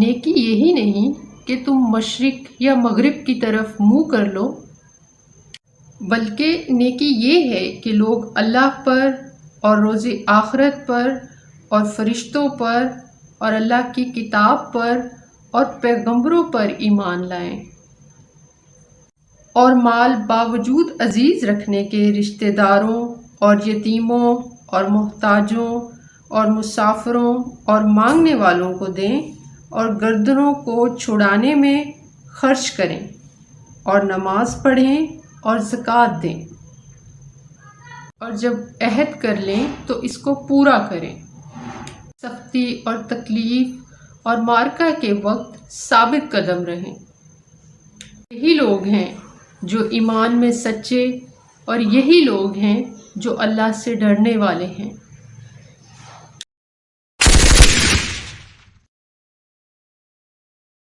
نیکی یہی نہیں کہ تم مشرق یا مغرب کی طرف منہ کر لو، بلکہ نیکی یہ ہے کہ لوگ اللہ پر اور روز آخرت پر اور فرشتوں پر اور اللہ کی کتاب پر اور پیغمبروں پر ایمان لائیں، اور مال باوجود عزیز رکھنے کے رشتہ داروں اور یتیموں اور محتاجوں اور مسافروں اور مانگنے والوں کو دیں، اور گردنوں کو چھڑانے میں خرچ کریں، اور نماز پڑھیں اور زکوٰۃ دیں، اور جب عہد کر لیں تو اس کو پورا کریں۔ سختی اور تکلیف اور معرکہ کے وقت ثابت قدم رہیں۔ یہی لوگ ہیں جو ایمان میں سچے، اور یہی لوگ ہیں جو اللہ سے ڈرنے والے ہیں۔